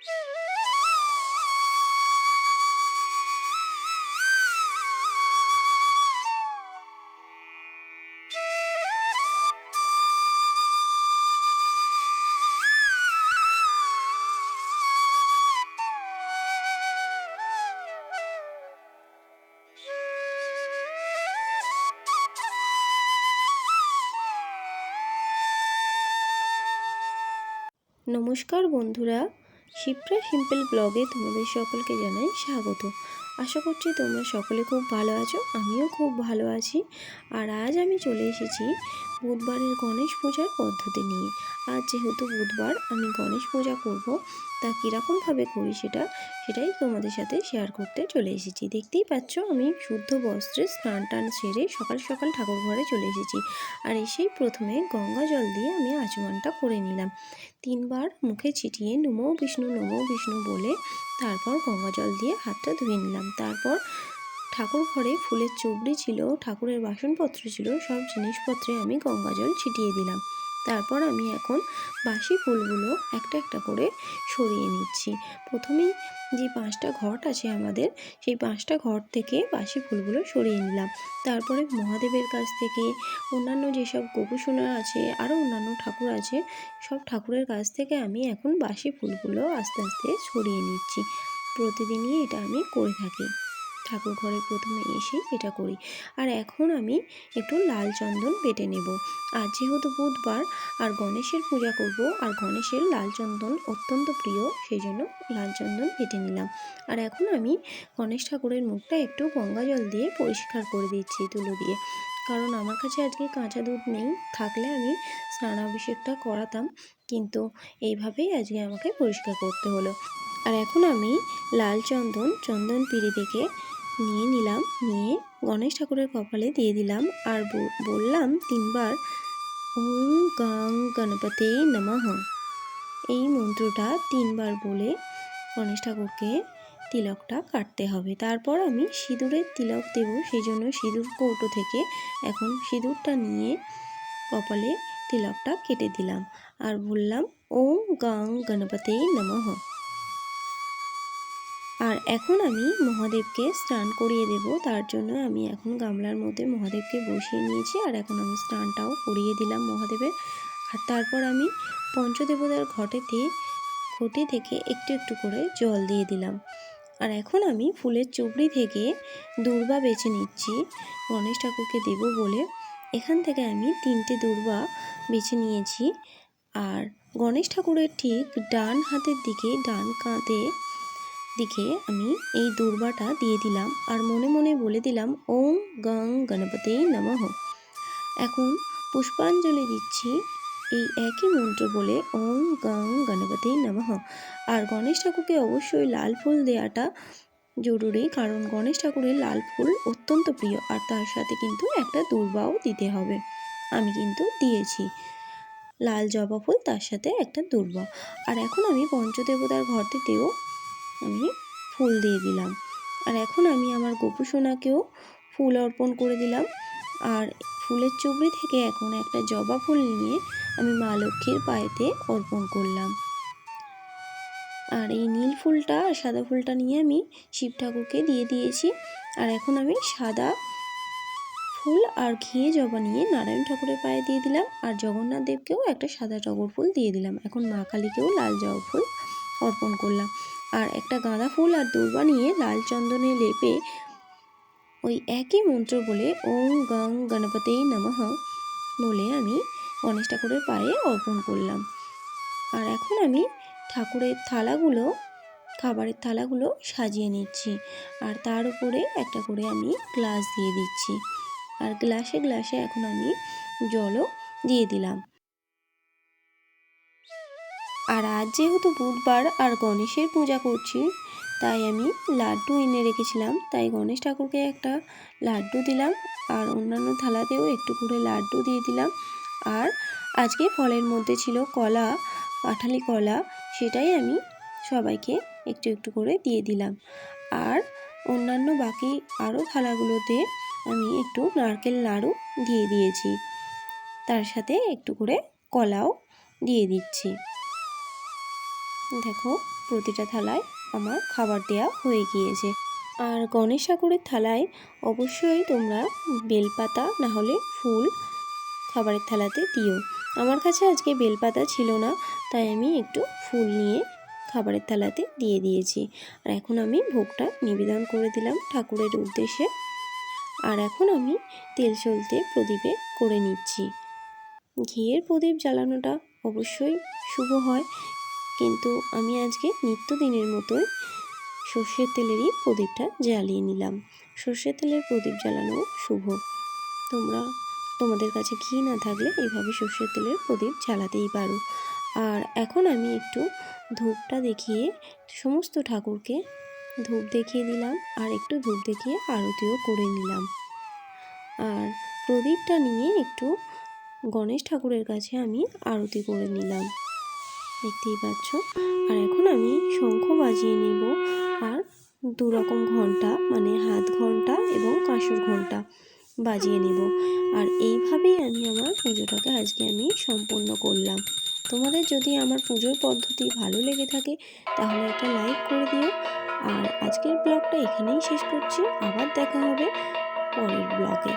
নমস্কার বন্ধুরা, শিপ্রা সিম্পল ব্লগে তোমাদের সকলকে জানাই স্বাগত। আশা করছি তোমরা সকলে খুব ভালো আছো, আমিও খুব ভালো আছি। আর আজ আমি চলে এসেছি বুধবারের গণেশ পূজার পদ্ধতি নিয়ে। আজ যেহেতু বুধবার, আমি গণেশ পূজা করব, তা কীরকমভাবে করি সেটাই তোমাদের সাথে শেয়ার করতে চলে এসেছি। দেখতেই পাচ্ছ, আমি শুদ্ধ বস্ত্রে স্নান টান সেরে সকাল সকাল ঠাকুর ঘরে চলে এসেছি। আর এসেই প্রথমে গঙ্গা জল দিয়ে আমি আচমনটা করে নিলাম। 3 বার মুখে ছিটিয়ে নমো বিষ্ণু বলে তারপর গঙ্গা জল দিয়ে হাতটা ধুয়ে নিলাম। তারপর ঠাকুর ঘরে ফুলের চুবড়ি ছিল, ঠাকুরের বাসনপত্র ছিল, সব জিনিসপত্রে আমি গঙ্গা জল ছিটিয়ে দিলাম। তারপর আমি এখন বাসি ফুলগুলো একটা একটা করে সরিয়ে নিচ্ছি। প্রথমেই যে 5টা ঘট আছে আমাদের, সেই 5টা ঘট থেকে বাসি ফুলগুলো সরিয়ে নিলাম। তারপরে মহাদেবের কাছ থেকে, অন্যান্য যেসব গোপুসোনা আছে, আরও অন্যান্য ঠাকুর আছে, সব ঠাকুরের কাছ থেকে আমি এখন বাসি ফুলগুলো আস্তে আস্তে সরিয়ে নিচ্ছি। প্রতিদিনই এটা আমি করে থাকি, ঠাকুর ঘরে প্রথমে এসে এটা করি। আর এখন আমি একটু লাল চন্দন বেটে নেব। আর যেহেতু বুধবার আর গণেশের পূজা করব, আর গণেশের লাল চন্দন অত্যন্ত প্রিয়, সেই জন্য লাল চন্দন বেটে নিলাম। আর এখন আমি গণেশ ঠাকুরের মুখটা একটু গঙ্গা জল দিয়ে পরিষ্কার করে দিচ্ছি তুলো দিয়ে, কারণ আমার কাছে আজকে কাঁচা দুধ নেই, থাকলে আমি স্নানাভিষেকটা করাতাম, কিন্তু এইভাবেই আজকে আমাকে পরিষ্কার করতে হলো। আর এখন আমি লাল চন্দন পিঁড়ি থেকে নিয়ে নিলাম, নিয়ে গণেশ ঠাকুরের কপালে দিয়ে দিলাম। আর বললাম 3 বার ওম গাং গণপতে নমঃ। এই মন্ত্রটা 3 বার বলে গণেশ ঠাকুরকে তিলকটা কাটতে হবে। তারপর আমি সিঁদুরের তিলক দেব, সেই জন্য সিঁদুর কৌটো থেকে এখন সিঁদুরটা নিয়ে কপালে তিলকটা কেটে দিলাম। আর বললাম ওম গাং গণপতে নমঃ। আর এখন আমি মহাদেবকে স্নান করিয়ে দেব, তার জন্য আমি এখন গামলার মধ্যে মহাদেবকে বসিয়ে নিয়েছি। আর এখন আমি স্নানটাও করিয়ে দিলাম মহাদেবের। আর তারপর আমি পঞ্চদেবতার ঘটি থেকে একটু একটু করে জল দিয়ে দিলাম। আর এখন আমি ফুলের চুবড়ি থেকে দূর্বা বেছে নিচ্ছি গণেশ ঠাকুরকে দেব বলে। এখান থেকে আমি 3টে দূর্বা বেছে নিয়েছি। আর গণেশ ঠাকুরের ঠিক ডান হাতের দিকে, ডান কাঁধে দিকে আমি এই দূর্বাটা দিয়ে দিলাম। আর মনে মনে বলে দিলাম ওম গং গণপতে নমঃ। এখন পুষ্পাঞ্জলি দিচ্ছি এই একই মন্ত্র বলে, ওম গং গণপতে নমঃ। আর গণেশ ঠাকুরকে অবশ্যই লাল ফুল দেওয়াটা জরুরি, কারণ গণেশ ঠাকুরের লাল ফুল অত্যন্ত প্রিয়। আর তার সাথে কিন্তু একটা দূর্বাও দিতে হবে, আমি কিন্তু দিয়েছি লাল জবা ফুল, তার সাথে একটা দূর্বা। আর এখন আমি পঞ্চদেবতার ঘরটিতেও আমি ফুল দিয়ে দিলাম। আর এখন আমি আমার গোপুসোনাকেও ফুল অর্পণ করে দিলাম। আর ফুলের চুবড়ি থেকে এখন একটা জবা ফুল নিয়ে আমি মা লক্ষ্মীর পায়েতে অর্পণ করলাম। আর এই নীল ফুলটা আর সাদা ফুলটা নিয়ে আমি শিব ঠাকুরকে দিয়ে দিয়েছি। আর এখন আমি সাদা ফুল আর ঘিয়ে জবা নিয়ে নারায়ণ ঠাকুরের পায়ে দিয়ে দিলাম। আর জগন্নাথ দেবকেও একটা সাদা টগর ফুল দিয়ে দিলাম। এখন মা কালীকেও লাল জবা ফুল অর্পণ করলাম। আর একটা গাঁদা ফুল আর দূর্বা নিয়ে লাল চন্দনে লেপে ওই একই মন্ত্র বলে ওম গং গণপতে নমঃ বলে আমি গণেশ ঠাকুরের পায়ে অর্পণ করলাম। আর এখন আমি ঠাকুরের থালাগুলো, খাবারের থালাগুলো সাজিয়ে নিচ্ছি। আর তার উপরে একটা করে আমি গ্লাস দিয়ে দিচ্ছি। আর গ্লাসে গ্লাসে এখন আমি জলও দিয়ে দিলাম। আর আজ যেহেতু বুধবার আর গণেশের পূজা করছি, তাই আমি লাড্ডু এনে রেখেছিলাম, তাই গণেশ ঠাকুরকে একটা লাড্ডু দিলাম। আর অন্যান্য থালাতেও একটু করে লাড্ডু দিয়ে দিলাম। আর আজকে ফলের মধ্যে ছিল কলা, কাঁঠালি কলা, সেটাই আমি সবাইকে একটু একটু করে দিয়ে দিলাম। আর অন্যান্য বাকি আরও থালাগুলোতে আমি একটু নারকেল নাড়ু দিয়ে দিয়েছি, তার সাথে একটু করে কলাও দিয়ে দিচ্ছি। দেখো প্রতিটা থালায় আমার খাবার দেওয়া হয়ে গিয়েছে। আর গণেশ ঠাকুরের থালায় অবশ্যই তোমরা বেলপাতা না হলে ফুল খাবারের থালাতে দিও। আমার কাছে আজকে বেলপাতা ছিল না, তাই আমি একটু ফুল নিয়ে খাবারের থালাতে দিয়ে দিয়েছি। আর এখন আমি ভোগটা নিবেদন করে দিলাম ঠাকুরের উদ্দেশ্যে। আর এখন আমি তেল চলতে প্রদীপে করে নিচ্ছি। ঘিয়ের প্রদীপ জ্বালানোটা অবশ্যই শুভ হয়, কিন্তু আমি আজকে নিত্যদিনের মতোই সর্ষের তেলেরই প্রদীপটা জ্বালিয়ে নিলাম। সর্ষের তেলের প্রদীপ জ্বালানো শুভ। তোমাদের কাছে ঘি না থাকলে এইভাবে সর্ষের তেলের প্রদীপ জ্বালাতেই পারো। আর এখন আমি একটু ধূপটা দেখিয়ে সমস্ত ঠাকুরকে ধূপ দেখিয়ে দিলাম, আর একটু ধূপ দেখিয়ে আরতিও করে নিলাম। আর প্রদীপটা নিয়ে একটু গণেশ ঠাকুরের কাছে আমি আরতি করে নিলাম, দেখতেই পাচ্ছ। আর এখন আমি শঙ্খ বাজিয়ে নেব, আর দু রকম ঘন্টা মানে হাত ঘন্টা এবং কাঁসর ঘন্টা বাজিয়ে নেব। আর এইভাবেই আমি আমার পুজোটাকে আজকে আমি সম্পন্ন করলাম। তোমাদের যদি আমার পুজোর পদ্ধতি ভালো লেগে থাকে তাহলে একটা লাইক করে দিও। আর আজকের ব্লগটা এখানেই শেষ করছি, আবার দেখা হবে পরের ব্লগে।